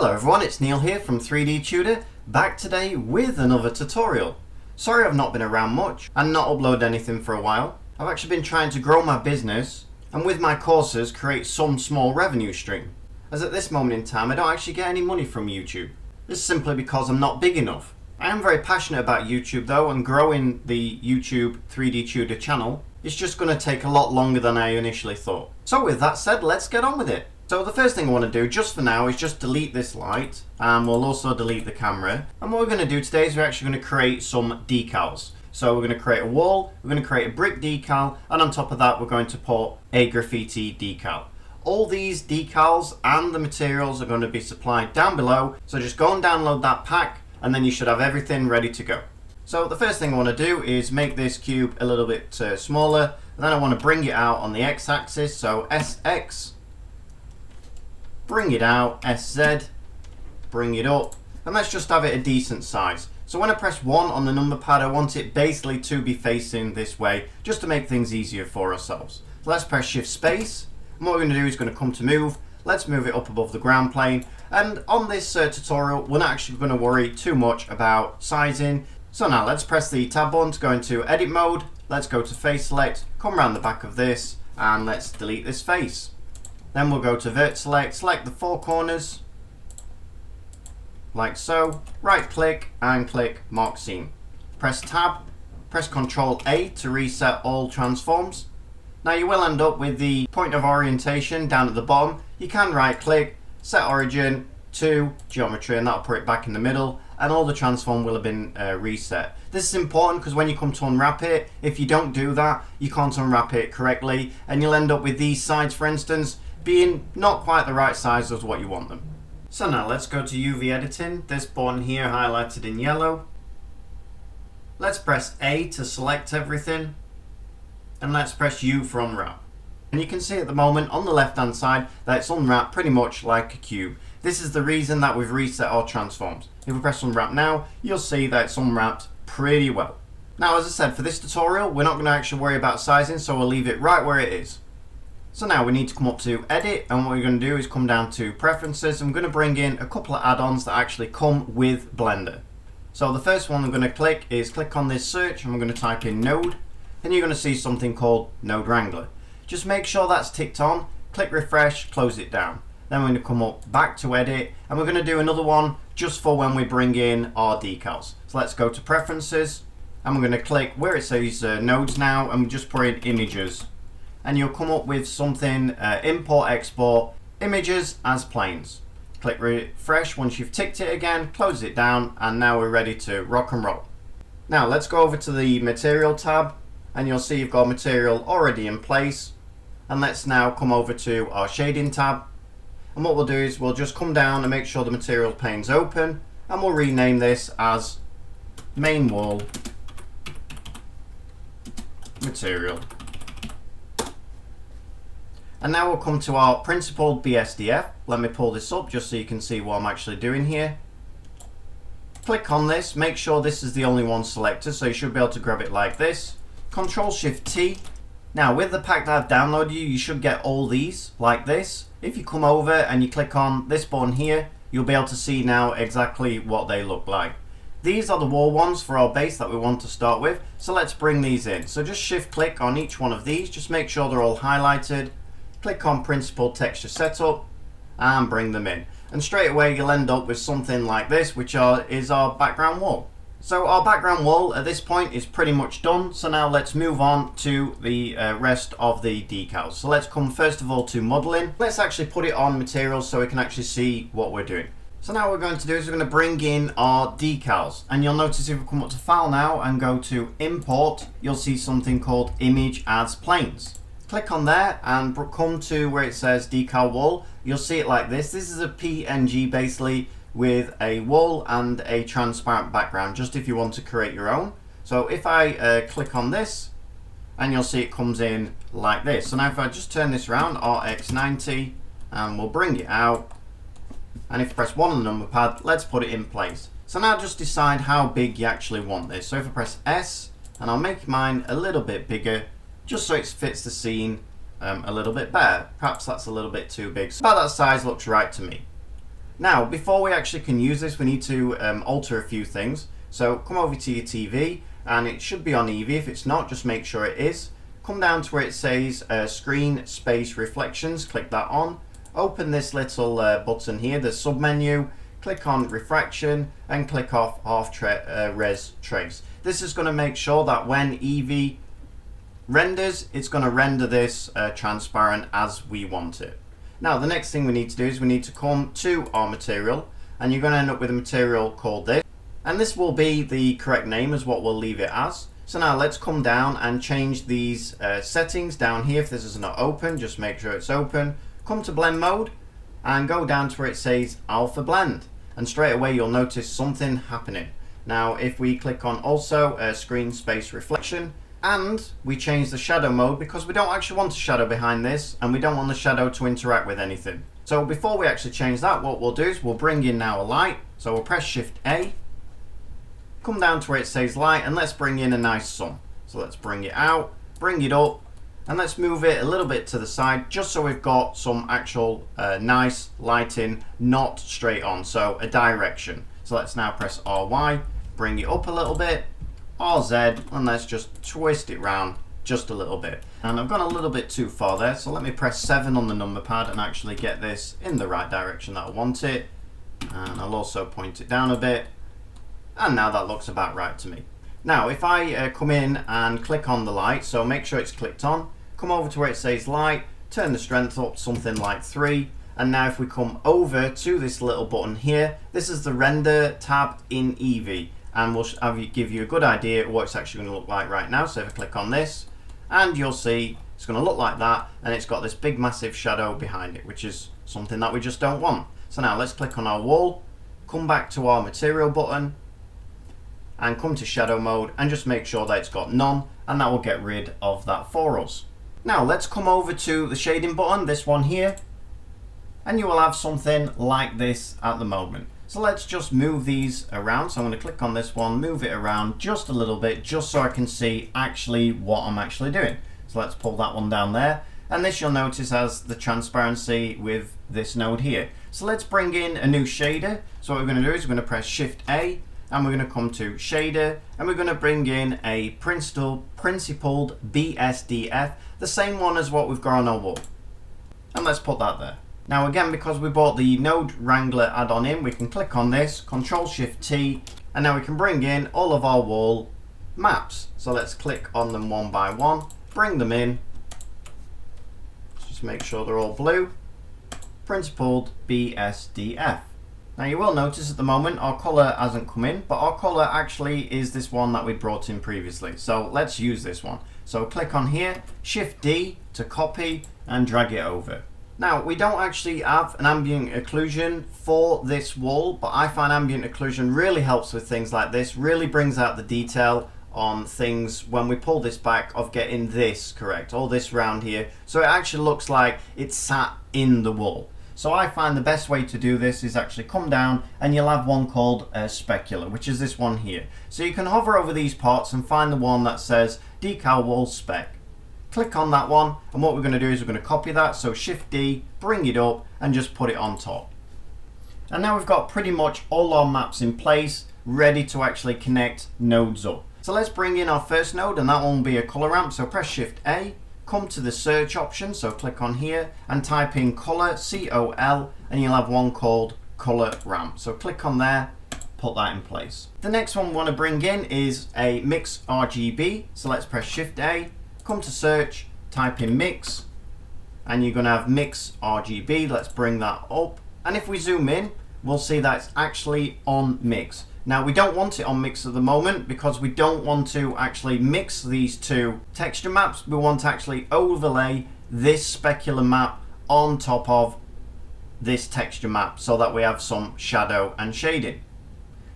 Hello everyone, it's Neil here from 3D Tutor, back today with another tutorial. Sorry I've not been around much and not uploaded anything for a while. I've actually been trying to grow my business and with my courses create some small revenue stream. As at this moment in time I don't actually get any money from YouTube. This is simply because I'm not big enough. I am very passionate about YouTube though, and growing the YouTube 3D Tutor channel is just going to take a lot longer than I initially thought. So with that said, let's get on with it. So the first thing I want to do just for now is just delete this light, and we'll also delete the camera. And what we're going to do today is we're actually going to create some decals. So we're going to create a wall, we're going to create a brick decal, and on top of that we're going to put a graffiti decal. All these decals and the materials are going to be supplied down below, so just go and download that pack and then you should have everything ready to go. So the first thing I want to do is make this cube a little bit smaller, and then I want to bring it out on the x-axis, so SX. Bring it out, SZ, bring it up, and let's just have it a decent size. So when I press 1 on the number pad, I want it basically to be facing this way, just to make things easier for ourselves. So let's press Shift Space, and what we're going to do is going to come to move. Let's move it up above the ground plane, and on this tutorial, we're not actually going to worry too much about sizing. So now let's press the tab button to go into edit mode, let's go to face select, come around the back of this, and let's delete this face. Then we'll go to vert select, select the 4 corners, like so, right click and click mark seam. Press tab, press Ctrl A to reset all transforms. Now you will end up with the point of orientation down at the bottom. You can right click, set origin to geometry, and that'll put it back in the middle, and all the transform will have been reset. This is important because when you come to unwrap it, if you don't do that, you can't unwrap it correctly, and you'll end up with these sides, for instance, being not quite the right size as what you want them. So now let's go to UV editing, this button here highlighted in yellow. Let's press A to select everything, and let's press U for unwrap. And you can see at the moment on the left hand side that it's unwrapped pretty much like a cube. This is the reason that we've reset our transforms. If we press unwrap now, you'll see that it's unwrapped pretty well. Now as I said, for this tutorial we're not going to actually worry about sizing, so we'll leave it right where it is. So now we need to come up to edit, and what we're going to do is come down to preferences, and I'm going to bring in a couple of add-ons that actually come with Blender. So the first one I'm going to click is click on this search, and we're going to type in node, and you're going to see something called node Wrangler. Just make sure that's ticked on, click refresh, close it down. Then we're going to come up back to edit, and we're going to do another one just for when we bring in our decals. So let's go to preferences, and we're going to click where it says nodes now, and we just put in images. And you'll come up with something, import export images as planes. Click refresh once you've ticked it again, close it down, and now we're ready to rock and roll. Now let's go over to the material tab, and you'll see you've got material already in place. And let's now come over to our shading tab, and what we'll do is we'll just come down and make sure the material pane's open, and we'll rename this as main wall material. And now we'll come to our principled BSDF. Let me pull this up just so you can see what I'm actually doing here. Click on this, make sure this is the only one selected, so you should be able to grab it like this. Control Shift T. Now with the pack that I've downloaded you should get all these like this. If you come over and you click on this button here, you'll be able to see now exactly what they look like. These are the wall ones for our base that we want to start with, so let's bring these in. So just shift click on each one of these, just make sure they're all highlighted. Click on Principled Texture Setup and bring them in. And straight away you'll end up with something like this, which is our background wall. So our background wall at this point is pretty much done. So now let's move on to the rest of the decals. So let's come first of all to modeling. Let's actually put it on materials so we can actually see what we're doing. So now what we're going to do is we're going to bring in our decals. And you'll notice if we come up to File now and go to Import, you'll see something called Image as Planes. Click on there and come to where it says decal wall. You'll see it like this. This is a PNG basically with a wall and a transparent background, just if you want to create your own. So if I click on this, and you'll see it comes in like this. So now if I just turn this around, RX90, and we'll bring it out, and if you press 1 on the number pad, let's put it in place. So now just decide how big you actually want this. So if I press S, and I'll make mine a little bit bigger, just so it fits the scene a little bit better. Perhaps that's a little bit too big. So about that size looks right to me. Now, before we actually can use this, we need to alter a few things. So come over to your TV, and it should be on Eevee. If it's not, just make sure it is. Come down to where it says Screen Space Reflections, click that on. Open this little button here, the submenu, click on Refraction, and click off Half Res Trace. This is going to make sure that when Eevee renders, it's going to render this transparent as we want it. Now, the next thing we need to do is we need to come to our material, and you're going to end up with a material called this. And this will be the correct name as what we'll leave it as. So now let's come down and change these settings down here. If this is not open, just make sure it's open. Come to blend mode and go down to where it says alpha blend. And straight away you'll notice something happening. Now if we click on also screen space reflection, and we change the shadow mode because we don't actually want a shadow behind this, and we don't want the shadow to interact with anything. So before we actually change that, what we'll do is we'll bring in now a light. So we'll press Shift A, come down to where it says light, and let's bring in a nice sun. So let's bring it out, bring it up, and let's move it a little bit to the side just so we've got some actual nice lighting, not straight on, so a direction. So let's now press RY, bring it up a little bit, RZ, and let's just twist it round just a little bit. And I've gone a little bit too far there, so let me press 7 on the number pad and actually get this in the right direction that I want it. And I'll also point it down a bit. And now that looks about right to me. Now if I come in and click on the light, so make sure it's clicked on, come over to where it says light, turn the strength up something like 3, and now if we come over to this little button here, this is the render tab in Eevee, and we'll give you a good idea of what it's actually going to look like right now. So if I click on this, and you'll see it's going to look like that, and it's got this big massive shadow behind it, which is something that we just don't want. So now let's click on our wall, come back to our material button, and come to shadow mode and just make sure that it's got none, and that will get rid of that for us. Now let's come over to the shading button, this one here, and you will have something like this at the moment. So let's just move these around. So I'm going to click on this one, move it around just a little bit, just so I can see actually what I'm actually doing. So let's pull that one down there, and this you'll notice has the transparency with this node here. So let's bring in a new shader. So what we're going to do is we're going to press Shift A, and we're going to come to shader, and we're going to bring in a principled BSDF, the same one as what we've got on our wall. And let's put that there. Now again, because we bought the Node Wrangler add-on in, we can click on this, Control Shift T, and now we can bring in all of our wall maps. So let's click on them one by one, bring them in, just make sure they're all blue, Principled BSDF. Now you will notice at the moment our colour hasn't come in, but our colour actually is this one that we brought in previously. So let's use this one. So click on here, Shift D to copy and drag it over. Now we don't actually have an ambient occlusion for this wall, but I find ambient occlusion really helps with things like this, really brings out the detail on things when we pull this back of getting this correct, all this round here. So it actually looks like it's sat in the wall. So I find the best way to do this is actually come down, and you'll have one called Specular, which is this one here. So you can hover over these parts and find the one that says Decal Wall Spec. Click on that one, and what we're going to do is we're going to copy that. So Shift D, bring it up, and just put it on top. And now we've got pretty much all our maps in place, ready to actually connect nodes up. So let's bring in our first node, and that one will be a color ramp. So press Shift A, come to the search option, so click on here and type in color, C-O-L, and you'll have one called color ramp. So click on there, put that in place. The next one we want to bring in is a mix RGB. So let's press Shift A, come to search, type in mix, and you're going to have mix RGB. Let's bring that up, and if we zoom in, we'll see that it's actually on mix. Now we don't want it on mix at the moment because we don't want to actually mix these two texture maps. We want to actually overlay this specular map on top of this texture map so that we have some shadow and shading.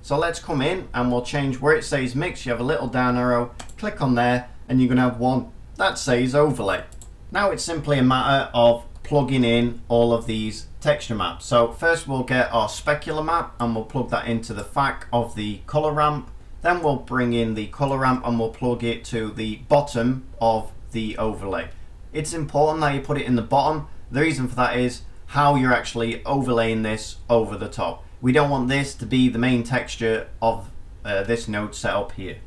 So let's come in and we'll change where it says mix. You have a little down arrow, click on there, and you're going to have one that says overlay. Now it's simply a matter of plugging in all of these texture maps. So first we'll get our specular map and we'll plug that into the FAC of the color ramp. Then we'll bring in the color ramp and we'll plug it to the bottom of the overlay. It's important that you put it in the bottom. The reason for that is how you're actually overlaying this over the top. We don't want this to be the main texture of this node setup here.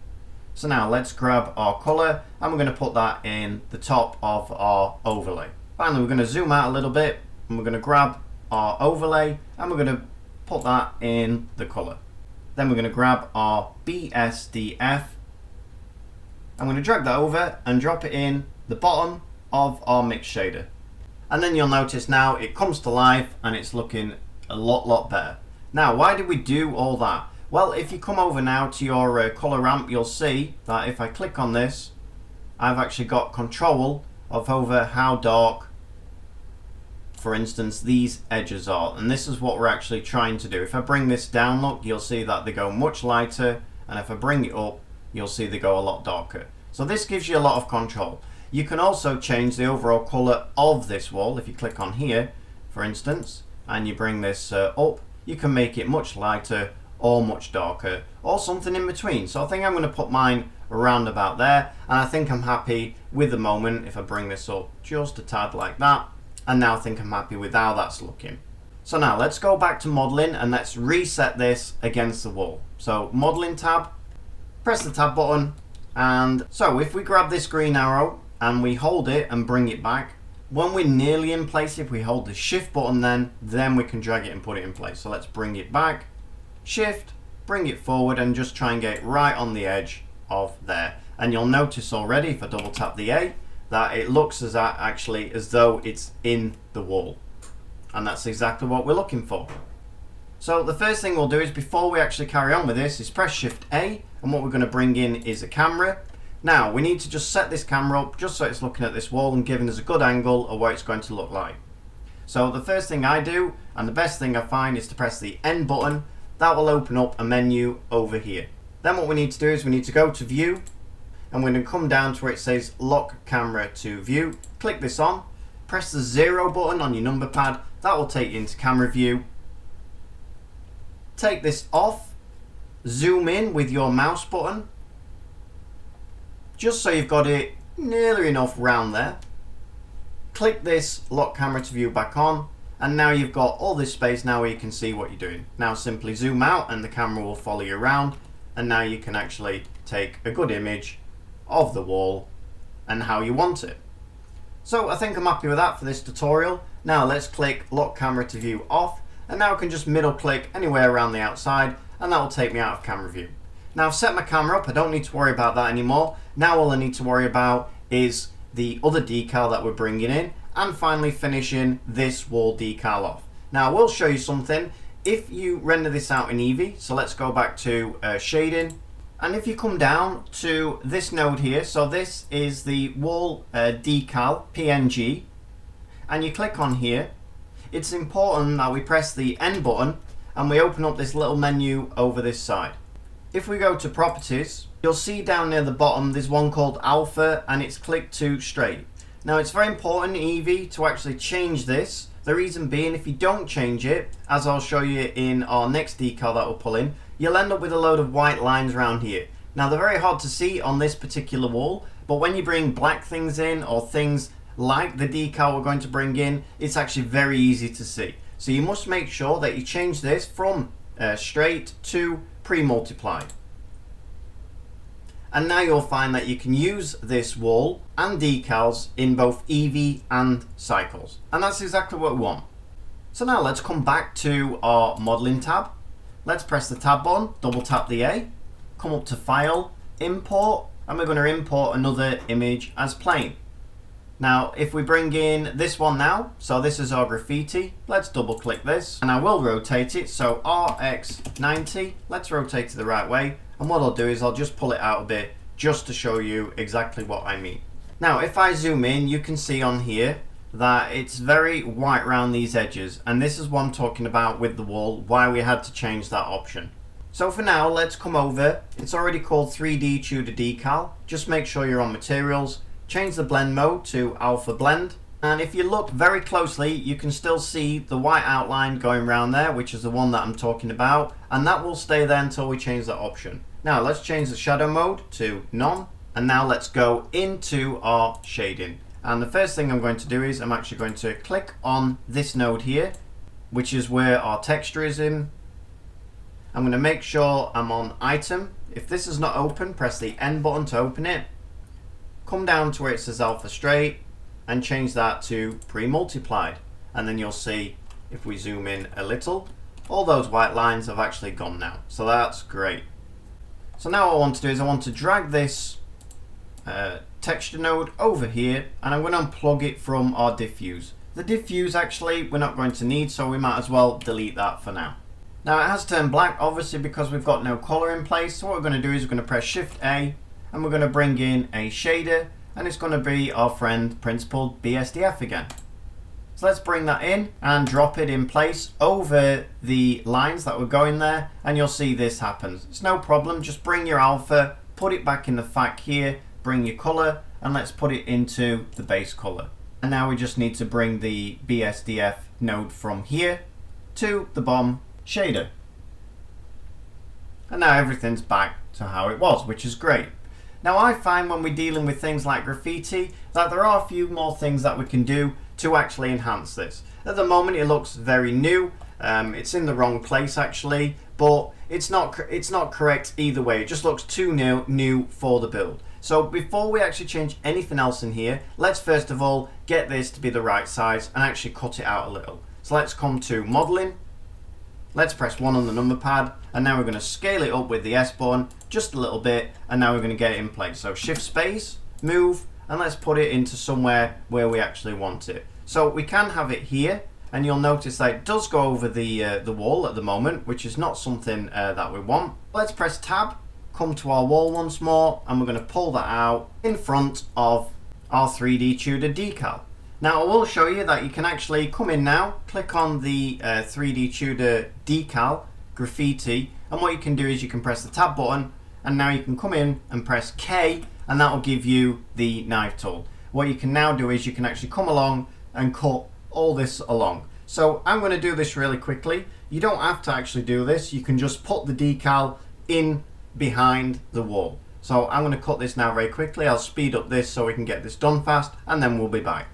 So now let's grab our color and we're going to put that in the top of our overlay. Finally, we're going to zoom out a little bit and we're going to grab our overlay and we're going to put that in the color. Then we're going to grab our BSDF. I'm going to drag that over and drop it in the bottom of our mix shader. And then you'll notice now it comes to life and it's looking a lot better. Now, why did we do all that? Well, if you come over now to your color ramp, you'll see that if I click on this, I've actually got control of over how dark, for instance, these edges are. And this is what we're actually trying to do. If I bring this down, look, you'll see that they go much lighter. And if I bring it up, you'll see they go a lot darker. So this gives you a lot of control. You can also change the overall color of this wall. If you click on here, for instance, and you bring this up, you can make it much lighter or much darker or something in between. So I think I'm going to put mine around about there, and I think I'm happy with the moment if I bring this up just a tad like that, and now I think I'm happy with how that's looking. So now let's go back to modeling and let's reset this against the wall. So modeling tab, press the tab button, and so if we grab this green arrow and we hold it and bring it back, when we're nearly in place, if we hold the shift button then we can drag it and put it in place. So let's bring it back, shift, bring it forward, and just try and get it right on the edge of there. And you'll notice already, if I double tap the A, that it looks as though it's in the wall. And that's exactly what we're looking for. So the first thing we'll do is, before we actually carry on with this, is press Shift A, and what we're going to bring in is a camera. Now we need to just set this camera up just so it's looking at this wall and giving us a good angle of what it's going to look like. So the first thing I do, and the best thing I find, is to press the N button. That will open up a menu over here. Then what we need to do is we need to go to View, and we're going to come down to where it says Lock Camera to View. Click this on, press the 0 button on your number pad. That will take you into camera view. Take this off, zoom in with your mouse button, just so you've got it nearly enough round there. Click this lock camera to view back on, and now you've got all this space now where you can see what you're doing. Now simply zoom out and the camera will follow you around, and now you can actually take a good image of the wall and how you want it. So I think I'm happy with that for this tutorial. Now let's click lock camera to view off, and now I can just middle click anywhere around the outside, and that will take me out of camera view. Now I've set my camera up, I don't need to worry about that anymore. Now all I need to worry about is the other decal that we're bringing in, and finally finishing this wall decal off. Now I will show you something. If you render this out in Eevee, so let's go back to shading, and if you come down to this node here, so this is the wall decal PNG, and you click on here, it's important that we press the N button and we open up this little menu over this side. If we go to properties, you'll see down near the bottom there's one called alpha, and it's click to straight. Now it's very important in Eevee to actually change this. The reason being, if you don't change it, as I'll show you in our next decal that we'll pull in, you'll end up with a load of white lines around here. Now they're very hard to see on this particular wall, but when you bring black things in, or things like the decal we're going to bring in, it's actually very easy to see. So you must make sure that you change this from straight to pre-multiplied. And now you'll find that you can use this wall and decals in both Eevee and Cycles. And that's exactly what we want. So now let's come back to our modeling tab. Let's press the tab button, double tap the A, come up to File, Import, and we're going to import another image as plain. Now if we bring in this one now, so this is our graffiti, let's double click this, and I will rotate it, so RX90, let's rotate it the right way, and what I'll do is I'll just pull it out a bit just to show you exactly what I mean. Now if I zoom in, you can see on here that it's very white around these edges, and this is what I'm talking about with the wall, why we had to change that option. So for now, let's come over, it's already called 3D Tudor Decal, just make sure you're on materials, change the blend mode to alpha blend, and if you look very closely you can still see the white outline going around there, which is the one that I'm talking about, and that will stay there until we change that option. Now let's change the shadow mode to none, and now let's go into our shading, And the first thing I'm going to do is I'm actually going to click on this node here, which is where our texture is in. I'm going to make sure I'm on item. If this is not open, press the N button to open it. Come down to where it says alpha straight and change that to pre-multiplied. And then you'll see, if we zoom in a little, all those white lines have actually gone now. So that's great. So now what I want to do is I want to drag this texture node over here, and I'm going to unplug it from our diffuse. The diffuse actually we're not going to need, so we might as well delete that for now. Now it has turned black, obviously, because we've got no color in place. So what we're going to do is we're going to press Shift A, and we're going to bring in a shader, and it's going to be our friend principled BSDF again. So let's bring that in and drop it in place over the lines that were going there, and you'll see this happens. It's no problem, just bring your alpha, put it back in the FAC here, bring your color, and let's put it into the base color. And now we just need to bring the BSDF node from here to the BOM shader. And now everything's back to how it was, which is great. Now I find when we're dealing with things like graffiti that there are a few more things that we can do to actually enhance this. At the moment it looks very new. It's in the wrong place actually, but it's not correct either way. It just looks too new for the build. So before we actually change anything else in here, let's first of all get this to be the right size and actually cut it out a little. So let's come to modeling. Let's press 1 on the number pad, and now we're going to scale it up with the S button just a little bit, and now we're going to get it in place. So shift space, move, and let's put it into somewhere where we actually want it. So we can have it here, and you'll notice that it does go over the wall at the moment, which is not something that we want. Let's press tab, come to our wall once more, and we're going to pull that out in front of our 3D Tudor decal. Now I will show you that you can actually come in now, click on the 3D Tudor decal graffiti, and what you can do is you can press the tab button, and now you can come in and press K, and that will give you the knife tool. What you can now do is you can actually come along and cut all this along. So I'm going to do this really quickly. You don't have to actually do this, you can just put the decal in behind the wall. So I'm going to cut this now very quickly. I'll speed up this so we can get this done fast, and then we'll be back.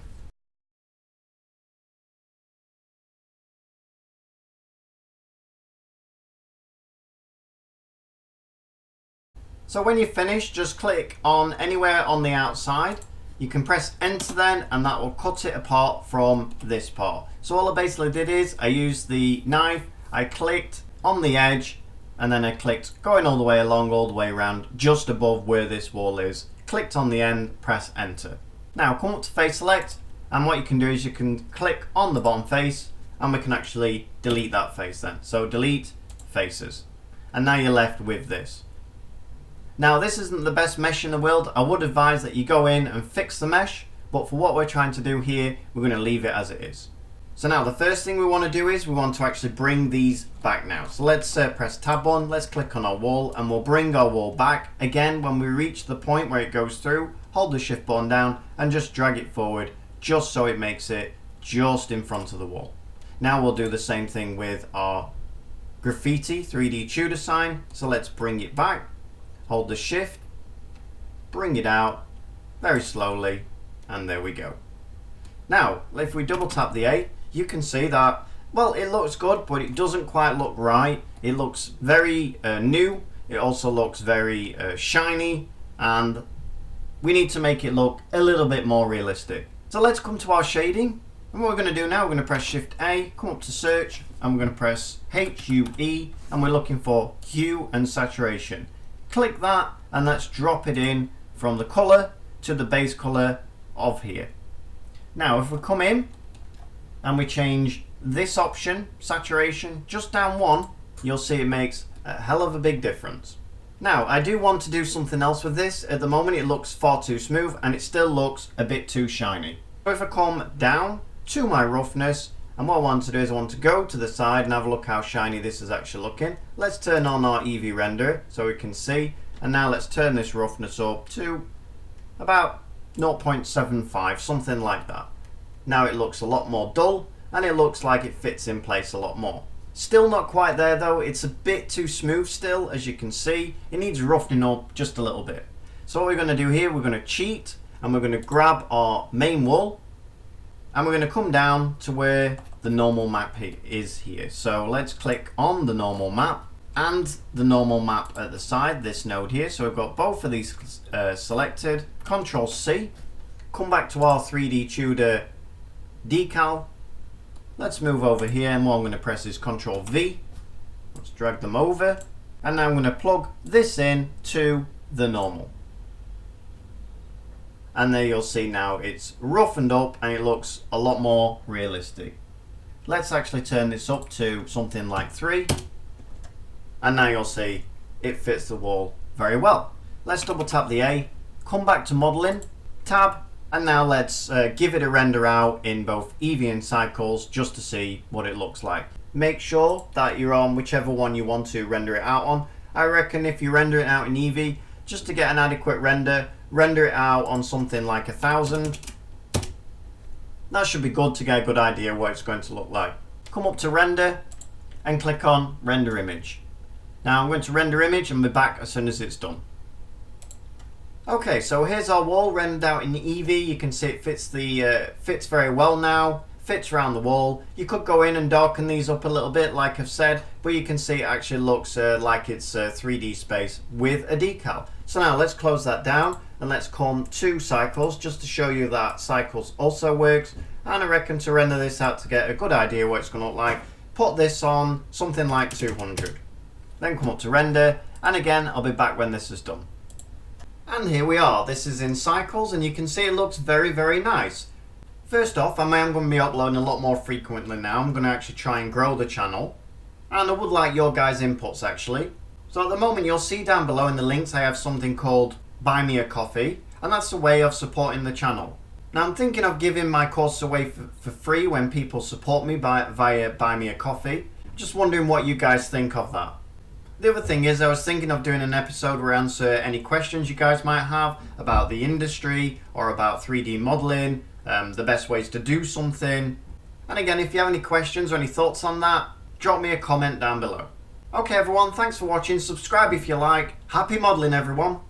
So when you're finished, just click on anywhere on the outside. You can press enter then, and that will cut it apart from this part. So all I basically did is I used the knife, I clicked on the edge, and then I clicked going all the way along, all the way around, just above where this wall is. Clicked on the end, press enter. Now come up to face select, and what you can do is you can click on the bottom face, and we can actually delete that face then. So delete faces. And now you're left with this. Now this isn't the best mesh in the world. I would advise that you go in and fix the mesh, but for what we're trying to do here, we're going to leave it as it is. So now the first thing we want to do is we want to actually bring these back now. So let's press tab on, let's click on our wall, and we'll bring our wall back. Again, when we reach the point where it goes through, hold the shift button down and just drag it forward, just so it makes it just in front of the wall. Now we'll do the same thing with our graffiti 3D Tudor sign. So let's bring it back. Hold the shift, bring it out very slowly, and there we go. Now, if we double tap the A, you can see that, well, it looks good, but it doesn't quite look right. It looks very new. It also looks very shiny, and we need to make it look a little bit more realistic. So let's come to our shading. And what we're going to do now, we're going to press Shift A, come up to search, and we're going to press HUE, and we're looking for hue and saturation. Click that, and let's drop it in from the color to the base color of here. Now if we come in and we change this option, saturation, just down one, you'll see it makes a hell of a big difference. Now I do want to do something else with this. At the moment it looks far too smooth, and it still looks a bit too shiny. So if I come down to my roughness, and what I want to do is I want to go to the side and have a look how shiny this is actually looking. Let's turn on our Eevee renderer so we can see. And now let's turn this roughness up to about 0.75, something like that. Now it looks a lot more dull, and it looks like it fits in place a lot more. Still not quite there though. It's a bit too smooth still, as you can see. It needs roughening up just a little bit. So what we're going to do here, we're going to cheat, and we're going to grab our main wall, and we're going to come down to where the normal map is here. So let's click on the normal map and the normal map at the side, this node here. So we've got both of these selected. Control C, come back to our 3D Tudor decal. Let's move over here, and what I'm going to press is Control V. Let's drag them over, and now I'm going to plug this in to the normal. And there you'll see now it's roughened up and it looks a lot more realistic. Let's actually turn this up to something like 3, and now you'll see it fits the wall very well. Let's double tap the A, come back to modeling, tab, and now let's give it a render out in both Eevee and Cycles just to see what it looks like. Make sure that you're on whichever one you want to render it out on. I reckon if you render it out in Eevee, just to get an adequate render it out on something like 1000. That should be good to get a good idea what it's going to look like. Come up to render and click on render image. Now I'm going to render image and be back as soon as it's done. Okay, so here's our wall rendered out in Eevee. You can see it fits very well now. Fits around the wall. You could go in and darken these up a little bit like I've said, but you can see it actually looks like it's 3D space with a decal. So now let's close that down and let's come to Cycles just to show you that Cycles also works. And I reckon to render this out to get a good idea what it's going to look like, put this on something like 200. Then come up to render, and again I'll be back when this is done. And here we are. This is in Cycles and you can see it looks very, very nice. First off, I am going to be uploading a lot more frequently now. I'm going to actually try and grow the channel. And I would like your guys' inputs actually. So at the moment you'll see down below in the links I have something called Buy Me a Coffee. And that's a way of supporting the channel. Now I'm thinking of giving my course away for free when people support me via Buy Me a Coffee. Just wondering what you guys think of that. The other thing is I was thinking of doing an episode where I answer any questions you guys might have about the industry or about 3D modeling. The best ways to do something. And again, if you have any questions or any thoughts on that, drop me a comment down below. Okay everyone, thanks for watching. Subscribe if you like. Happy modeling everyone.